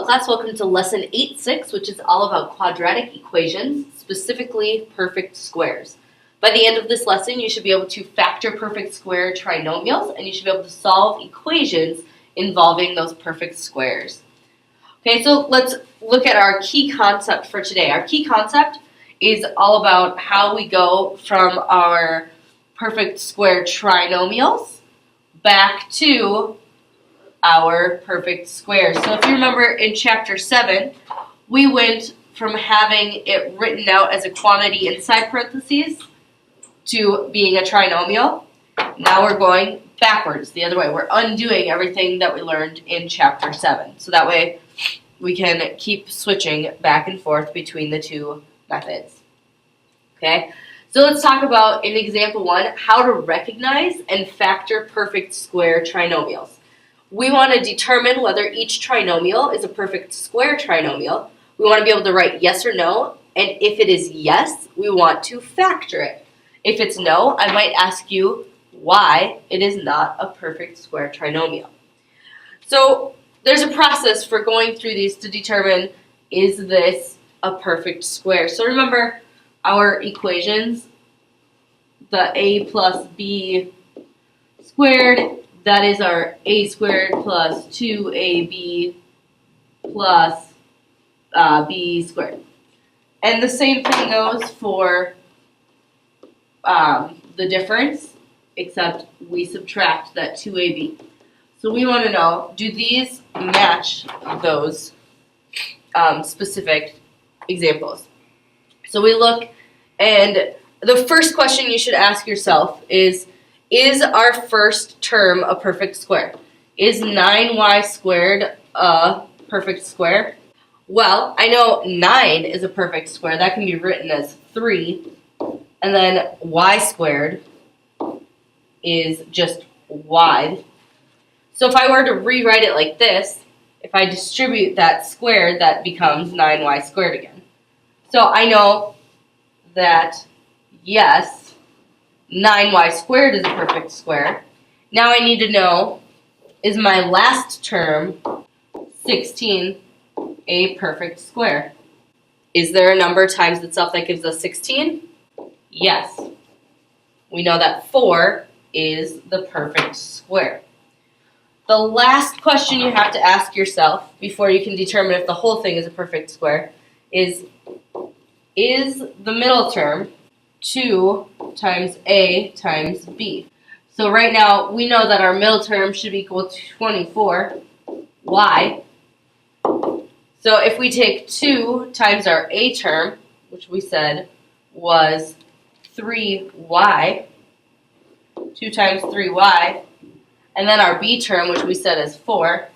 class, welcome to lesson 8.6, which is all about quadratic equations, specifically perfect squares. By the end of this lesson, you should be able to factor perfect square trinomials, and you should be able to solve equations involving those perfect squares. Okay, so let's look at our key concept for today. Our key concept is all about how we go from our perfect square trinomials back to our perfect square. So if you remember in chapter 7, we went from having it written out as a quantity inside parentheses to being a trinomial. Now we're going backwards, the other way. We're undoing everything that we learned in chapter 7. So that way we can keep switching back and forth between the two methods. Okay? So let's talk about, in example 1, how to recognize and factor perfect square trinomials. We want to determine whether each trinomial is a perfect square trinomial. We want to be able to write yes or no, and if it is yes, we want to factor it. If it's no, I might ask you why it is not a perfect square trinomial. So there's a process for going through these to determine, is this a perfect square? So remember our equations, the a plus b squared, that is our a squared plus 2ab plus b squared. And the same thing goes for the difference, except we subtract that 2ab. So we want to know, do these match those specific examples? So we look, and the first question you should ask yourself is our first term a perfect square? Is 9y squared a perfect square? Well, I know 9 is a perfect square. That can be written as 3. And then y squared is just y. So if I were to rewrite it like this, if I distribute that squared, that becomes 9y squared again. So I know that, yes, 9y squared is a perfect square. Now I need to know, is my last term, 16, a perfect square? Is there a number times itself that gives us 16? Yes. We know that 4 is the perfect square. The last question you have to ask yourself before you can determine if the whole thing is a perfect square is the middle term 2 times a times b? So right now we know that our middle term should be equal to 24y. So if we take 2 times our a term, which we said was 3y, 2 times 3y, and then our b term, which we said is 4,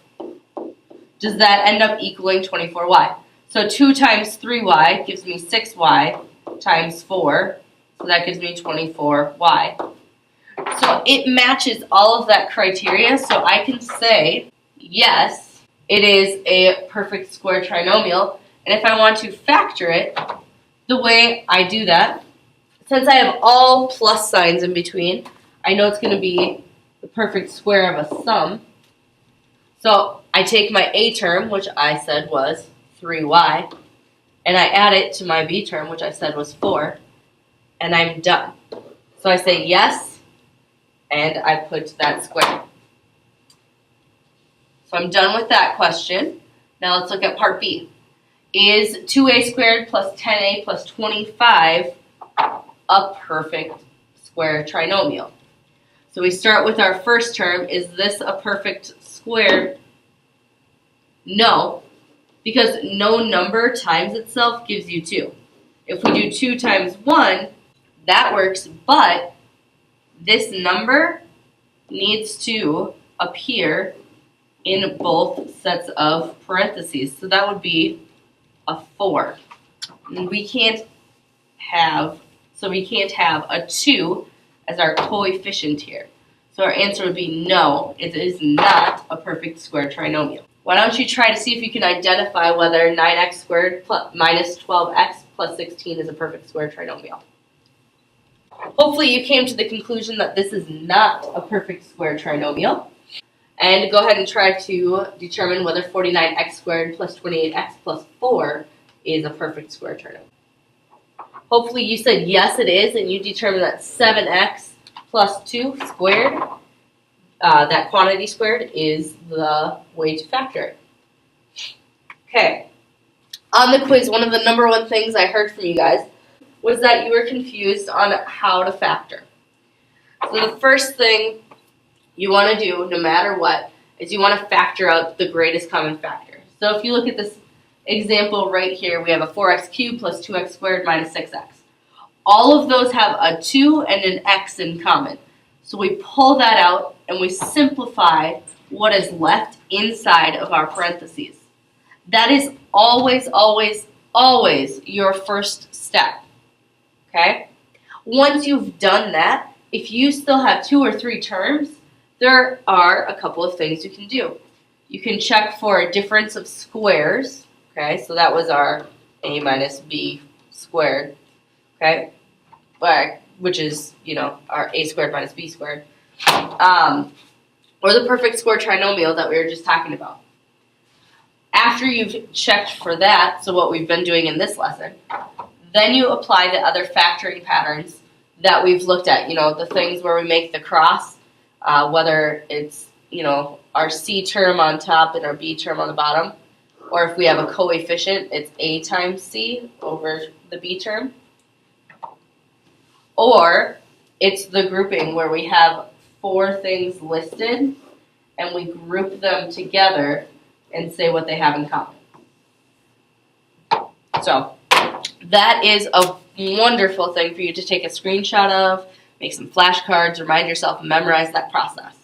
does that end up equaling 24y? So 2 times 3y gives me 6y times 4, so that gives me 24y. So it matches all of that criteria, so I can say, yes, it is a perfect square trinomial. And if I want to factor it, the way I do that, since I have all plus signs in between, I know it's going to be the perfect square of a sum. So I take my a term, which I said was 3y, and I add it to my b term, which I said was 4, and I'm done. So I say yes, and I put that square. So I'm done with that question. Now let's look at part B. Is 2a squared plus 10a plus 25 a perfect square trinomial? So we start with our first term. Is this a perfect square? No, because no number times itself gives you 2. If we do 2 times 1, that works, but this number needs to appear in both sets of parentheses. So that would be a 4. And we can't have a 2 as our coefficient here. So our answer would be no, it is not a perfect square trinomial. Why don't you try to see if you can identify whether 9x squared minus 12x plus 16 is a perfect square trinomial. Hopefully you came to the conclusion that this is not a perfect square trinomial. And go ahead and try to determine whether 49x squared plus 28x plus 4 is a perfect square trinomial. Hopefully you said yes it is, and you determined that 7x plus 2 squared, that quantity squared, is the way to factor it. Okay. On the quiz, one of the number one things I heard from you guys was that you were confused on how to factor. So the first thing you want to do, no matter what, is you want to factor out the greatest common factor. So if you look at this example right here, we have a 4x cubed plus 2x squared minus 6x. All of those have a 2 and an x in common. So we pull that out and we simplify what is left inside of our parentheses. That is always, always, always your first step. Okay? Once you've done that, if you still have 2 or 3 terms, there are a couple of things you can do. You can check for a difference of squares. Okay, so that was our a minus b squared. Okay, which is, our a squared minus b squared. Or the perfect square trinomial that we were just talking about. After you've checked for that, so what we've been doing in this lesson, then you apply the other factoring patterns that we've looked at. The things where we make the cross, whether it's, our c term on top and our b term on the bottom, or if we have a coefficient, it's a times c over the b term. Or it's the grouping where we have 4 things listed and we group them together and say what they have in common. So that is a wonderful thing for you to take a screenshot of, make some flashcards, remind yourself, and memorize that process.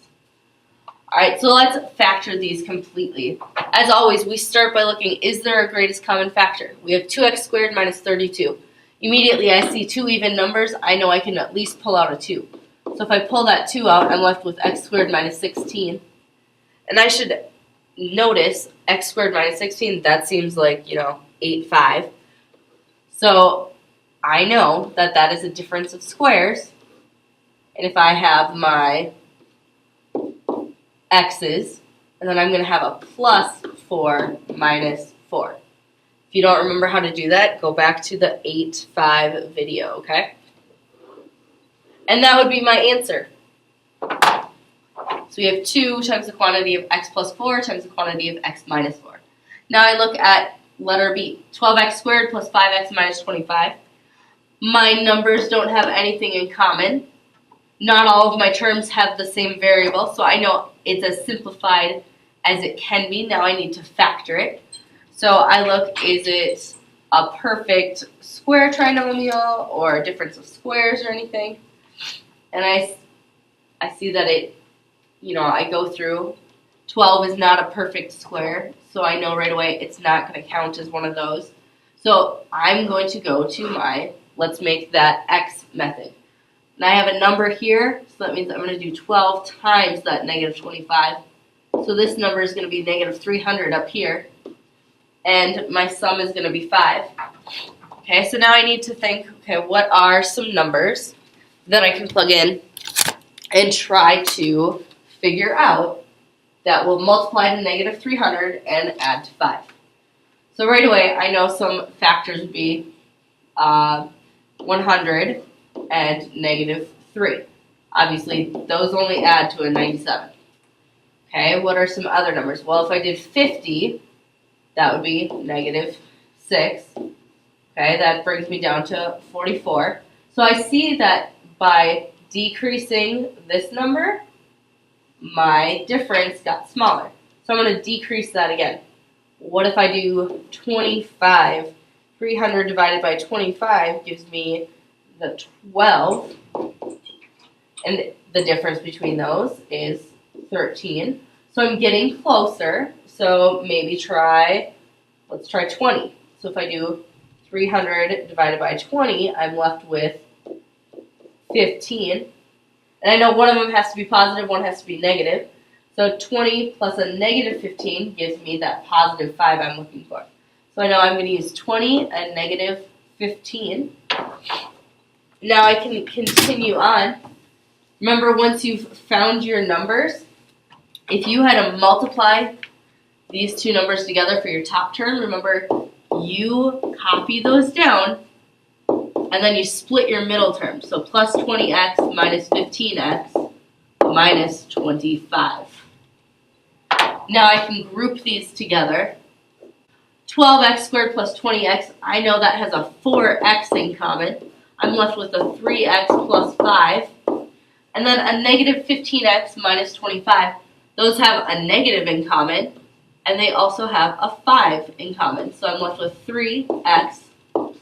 All right, so let's factor these completely. As always, we start by looking, is there a greatest common factor? We have 2x squared minus 32. Immediately I see 2 even numbers. I know I can at least pull out a 2. So if I pull that 2 out, I'm left with x squared minus 16. And I should notice x squared minus 16, that seems like, 8, 5. So I know that that is a difference of squares. And if I have my x's, and then I'm going to have a plus 4 minus 4. If you don't remember how to do that, go back to the 8, 5 video, okay? And that would be my answer. So we have 2 times the quantity of x plus 4 times the quantity of x minus 4. Now I look at letter B, 12x squared plus 5x minus 25. My numbers don't have anything in common. Not all of my terms have the same variable, so I know it's as simplified as it can be. Now I need to factor it. So I look, is it a perfect square trinomial or a difference of squares or anything? And I see that it, I go through. 12 is not a perfect square, so I know right away it's not going to count as one of those. So I'm going to go to my, let's make that x method. And I have a number here, so that means I'm going to do 12 times that negative 25. So this number is going to be negative 300 up here. And my sum is going to be 5. Okay, so now I need to think, okay, what are some numbers that I can plug in and try to figure out that will multiply to negative 300 and add to 5. So right away, I know some factors would be 100 and negative 3. Obviously, those only add to a 97. Okay, what are some other numbers? Well, if I did 50, that would be negative 6. Okay, that brings me down to 44. So I see that by decreasing this number, my difference got smaller. So I'm going to decrease that again. What if I do 25? 300 divided by 25 gives me the 12. And the difference between those is 13. So I'm getting closer. So maybe let's try 20. So if I do 300 divided by 20, I'm left with 15. And I know one of them has to be positive, one has to be negative. So 20 plus a negative 15 gives me that positive 5 I'm looking for. So I know I'm going to use 20 and negative 15. Now I can continue on. Remember, once you've found your numbers, if you had to multiply these two numbers together for your top term, remember you copy those down and then you split your middle term. So plus 20x minus 15x minus 25. Now I can group these together. 12x squared plus 20x, I know that has a 4x in common. I'm left with a 3x plus 5. And then a negative 15x minus 25. Those have a negative in common, and they also have a 5 in common. So I'm left with 3x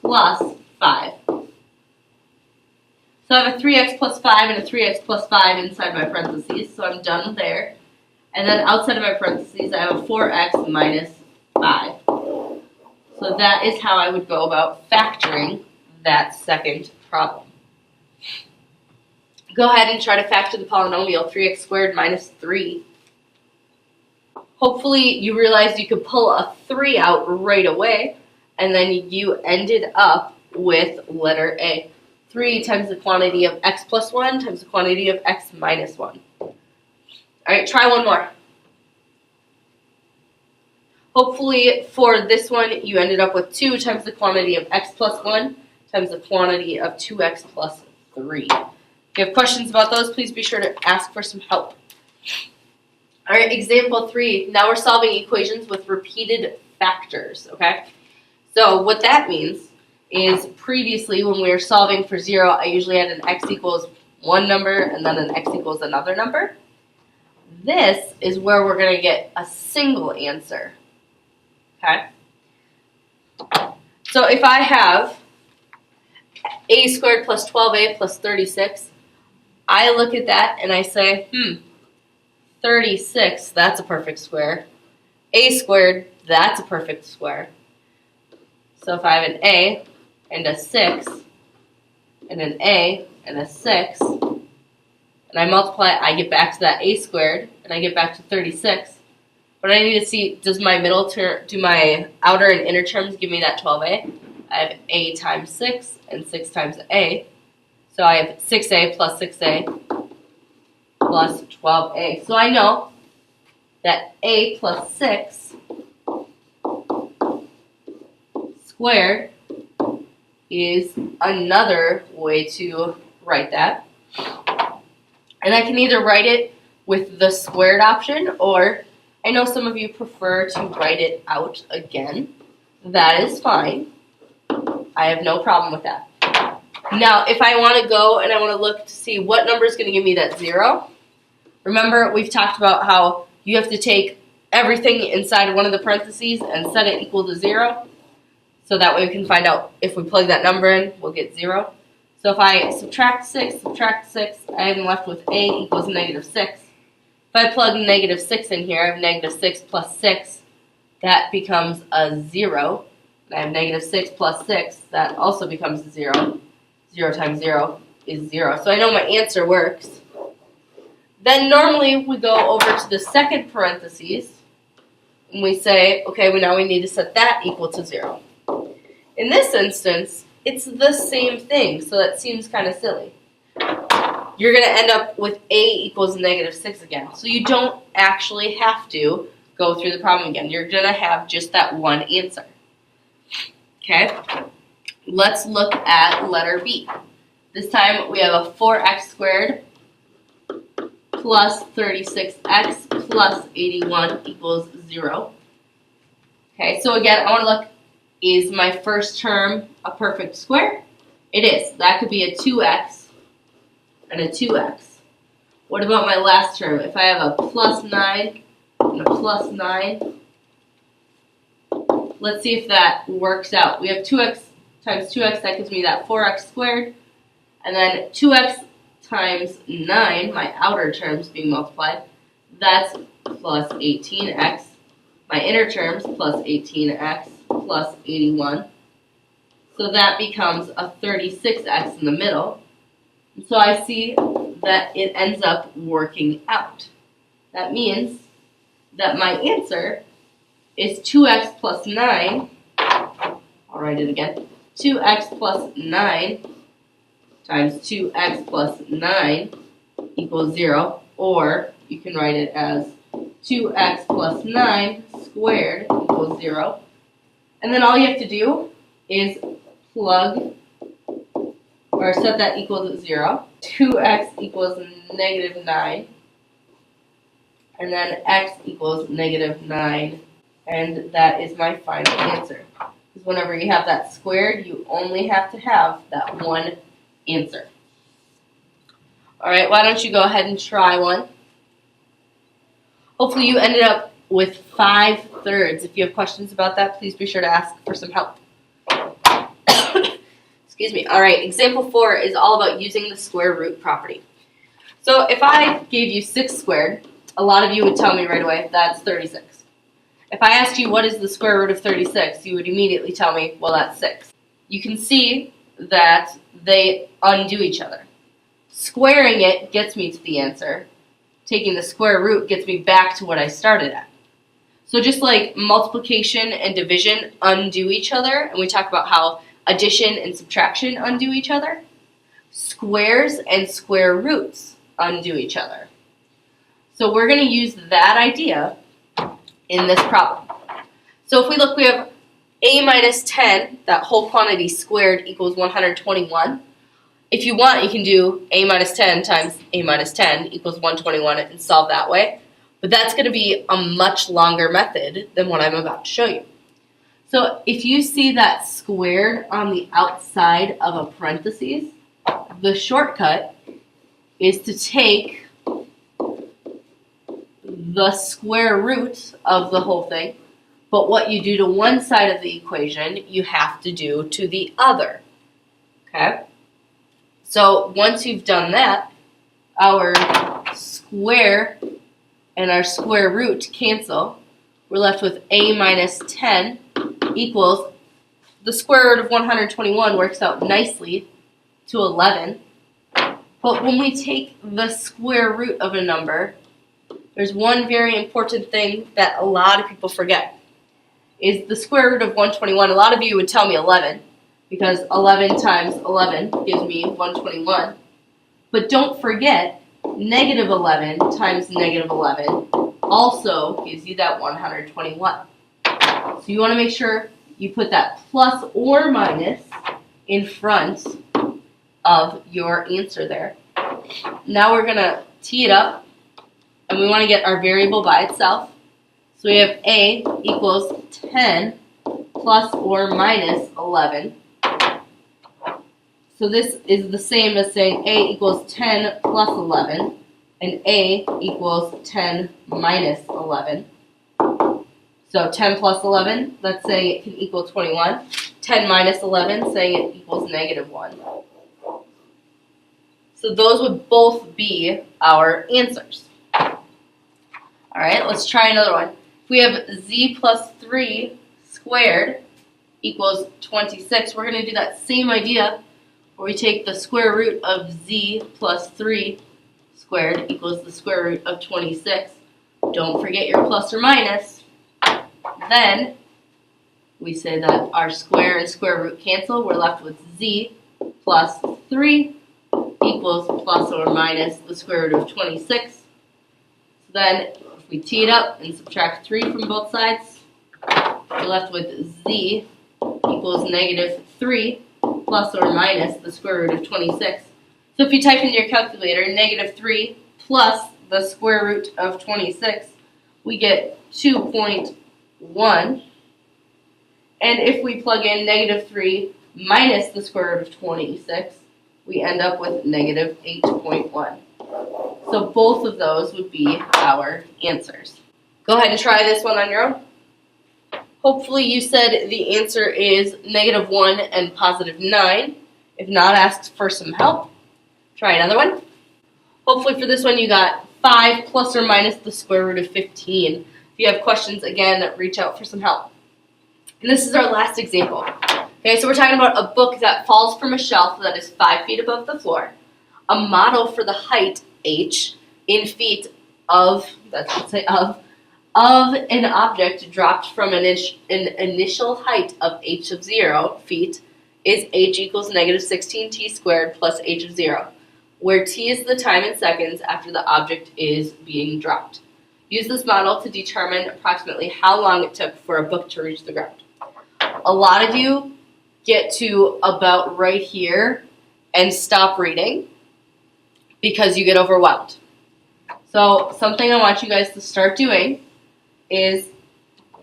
plus 5. So I have a 3x plus 5 and a 3x plus 5 inside my parentheses, so I'm done there. And then outside of my parentheses, I have a 4x minus 5. So that is how I would go about factoring that second problem. Go ahead and try to factor the polynomial 3x squared minus 3. Hopefully you realized you could pull a 3 out right away, and then you ended up with letter A. 3 times the quantity of x plus 1 times the quantity of x minus 1. All right, try one more. Hopefully for this one you ended up with 2 times the quantity of x plus 1 times the quantity of 2x plus 3. If you have questions about those, please be sure to ask for some help. All right, example 3. Now we're solving equations with repeated factors, okay? So what that means is previously when we were solving for 0, I usually had an x equals one number and then an x equals another number. This is where we're going to get a single answer, okay? So if I have a squared plus 12a plus 36, I look at that and I say, 36, that's a perfect square. A squared, that's a perfect square. So if I have an a and a 6 and an a and a 6, and I multiply, I get back to that a squared, and I get back to 36. But I need to see, does my middle term, do my outer and inner terms give me that 12a? I have a times 6 and 6 times a. So I have 6a plus 6a plus 12a. So I know that a plus 6 squared is another way to write that. And I can either write it with the squared option, or I know some of you prefer to write it out again. That is fine. I have no problem with that. Now, if I want to go and I want to look to see what number is going to give me that 0, remember we've talked about how you have to take everything inside one of the parentheses and set it equal to 0. So that way we can find out if we plug that number in, we'll get 0. So if I subtract 6, I am left with a equals negative 6. If I plug negative 6 in here, I have negative 6 plus 6. That becomes a 0. And I have negative 6 plus 6. That also becomes a 0. 0 times 0 is 0. So I know my answer works. Then normally we go over to the second parentheses and we say, okay, well now we need to set that equal to 0. In this instance, it's the same thing, so that seems kind of silly. You're going to end up with a equals negative 6 again. So you don't actually have to go through the problem again. You're going to have just that one answer. Okay? Let's look at letter B. This time we have a 4x squared plus 36x plus 81 equals 0. Okay, so again, I want to look, is my first term a perfect square? It is. That could be a 2x and a 2x. What about my last term? If I have a plus 9 and a plus 9, let's see if that works out. We have 2x times 2x, that gives me that 4x squared. And then 2x times 9, my outer terms being multiplied, that's plus 18x. My inner terms plus 18x plus 81. So that becomes a 36x in the middle. So I see that it ends up working out. That means that my answer is 2x plus 9. I'll write it again. 2x plus 9 times 2x plus 9 equals 0. Or you can write it as 2x plus 9 squared equals 0. And then all you have to do is plug, or set that equal to 0. 2x equals negative 9. And then x equals negative 9. And that is my final answer. Because whenever you have that squared, you only have to have that one answer. Alright, why don't you go ahead and try one. Hopefully you ended up with 5/3. If you have questions about that, please be sure to ask for some help. Excuse me. Alright, example 4 is all about using the square root property. So if I gave you 6 squared, a lot of you would tell me right away that's 36. If I asked you what is the square root of 36, you would immediately tell me, well, that's 6. You can see that they undo each other. Squaring it gets me to the answer. Taking the square root gets me back to what I started at. So just like multiplication and division undo each other, and we talk about how addition and subtraction undo each other, squares and square roots undo each other. So we're going to use that idea in this problem. So if we look, we have a minus 10, that whole quantity squared equals 121. If you want, you can do a minus 10 times a minus 10 equals 121 and solve that way. But that's going to be a much longer method than what I'm about to show you. So if you see that squared on the outside of a parentheses, the shortcut is to take the square root of the whole thing, but what you do to one side of the equation, you have to do to the other. Okay? So once you've done that, our square and our square root cancel. We're left with a minus 10 equals, the square root of 121 works out nicely to 11. But when we take the square root of a number, there's one very important thing that a lot of people forget. Is the square root of 121. A lot of you would tell me 11, because 11 times 11 gives me 121. But don't forget, negative 11 times negative 11 also gives you that 121. So you want to make sure you put that plus or minus in front of your answer there. Now we're going to tee it up, and we want to get our variable by itself. So we have a equals 10 plus or minus 11. So this is the same as saying a equals 10 plus 11, and a equals 10 minus 11. So 10 plus 11, that's saying it can equal 21. 10 minus 11, saying it equals negative 1. So those would both be our answers. Alright, let's try another one. If we have z plus 3 squared equals 26, we're going to do that same idea where we take the square root of z plus 3 squared equals the square root of 26. Don't forget your plus or minus. Then we say that our square and square root cancel. We're left with z plus 3 equals plus or minus the square root of 26. So then if we tee it up and subtract 3 from both sides, we're left with z equals negative 3 plus or minus the square root of 26. So if you type in your calculator negative 3 plus the square root of 26, we get 2.1. And if we plug in negative 3 minus the square root of 26, we end up with negative 8.1. So both of those would be our answers. Go ahead and try this one on your own. Hopefully you said the answer is negative 1 and positive 9. If not, ask for some help. Try another one. Hopefully for this one you got 5 plus or minus the square root of 15. If you have questions, again, reach out for some help. And this is our last example. Okay, so we're talking about a book that falls from a shelf that is 5 feet above the floor. A model for the height, h, in feet of, of an object dropped from an initial height of h of 0 feet is h equals negative 16t squared plus h of 0, where t is the time in seconds after the object is being dropped. Use this model to determine approximately how long it took for a book to reach the ground. A lot of you get to about right here and stop reading because you get overwhelmed. So something I want you guys to start doing is,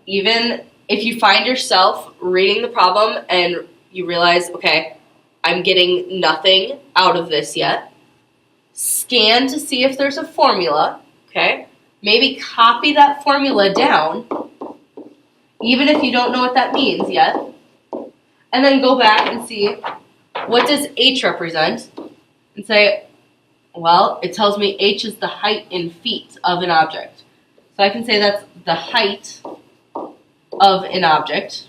even if you find yourself reading the problem and you realize, okay, I'm getting nothing out of this yet, scan to see if there's a formula, okay? Maybe copy that formula down, even if you don't know what that means yet, and then go back and see, what does h represent? And say, well, it tells me h is the height in feet of an object. So I can say that's the height of an object.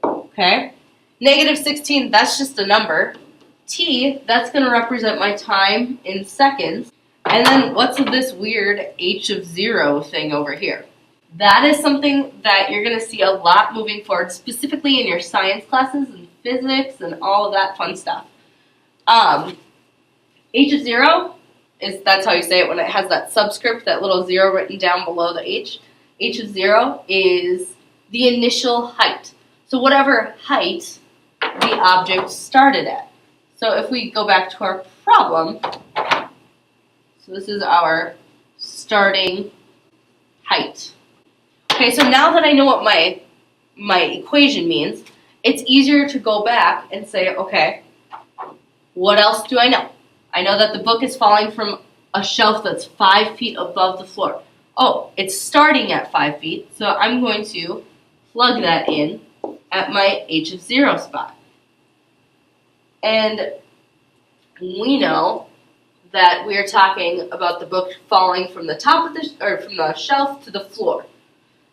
Okay? -16, that's just a number. T, that's going to represent my time in seconds. And then what's this weird h of 0 thing over here? That is something that you're going to see a lot moving forward, specifically in your science classes and physics and all of that fun stuff. H of 0 that's how you say it when it has that subscript, that little 0 written down below the h. H of 0 is the initial height. So whatever height the object started at. So if we go back to our problem, so this is our starting height. Okay, so now that I know what my equation means, it's easier to go back and say, okay, what else do I know? I know that the book is falling from a shelf that's 5 feet above the floor. Oh, it's starting at 5 feet, so I'm going to plug that in at my h of 0 spot. And we know that we are talking about the book falling from the top of from the shelf to the floor.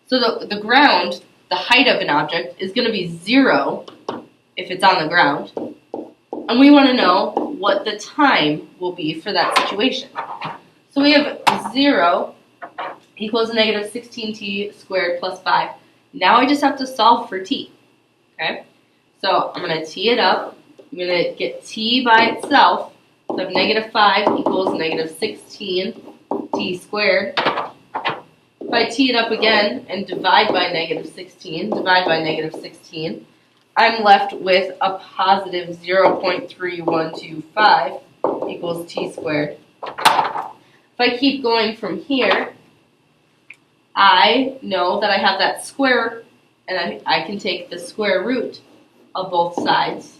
So the ground, the height of an object, is going to be 0 if it's on the ground. And we want to know what the time will be for that situation. So we have 0 equals -16t squared plus 5. Now I just have to solve for t. Okay? So I'm going to tee it up. I'm going to get t by itself. So I have -5 equals -16t squared. If I tee it up again and divide by -16, divide by -16, I'm left with a positive 0.3125 equals t squared. If I keep going from here, I know that I have that square, and I can take the square root of both sides.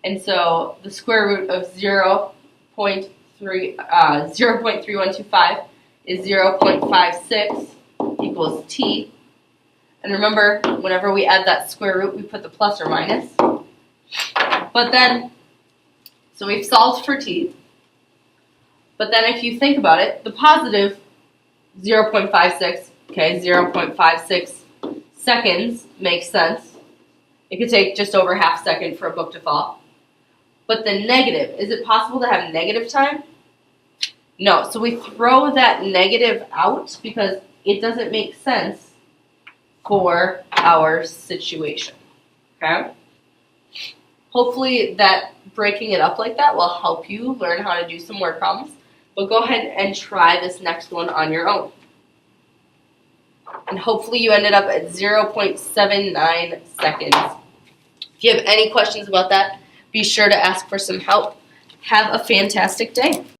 And so the square root of 0.3125 is 0.56 equals t. And remember, whenever we add that square root, we put the plus or minus. But then, so we've solved for t. But then if you think about it, the positive 0.56, okay, 0.56 seconds makes sense. It could take just over half a second for a book to fall. But the negative, is it possible to have negative time? No, so we throw that negative out because it doesn't make sense for our situation, okay? Hopefully that breaking it up like that will help you learn how to do some more problems, but go ahead and try this next one on your own. And hopefully you ended up at 0.79 seconds. If you have any questions about that, be sure to ask for some help. Have a fantastic day.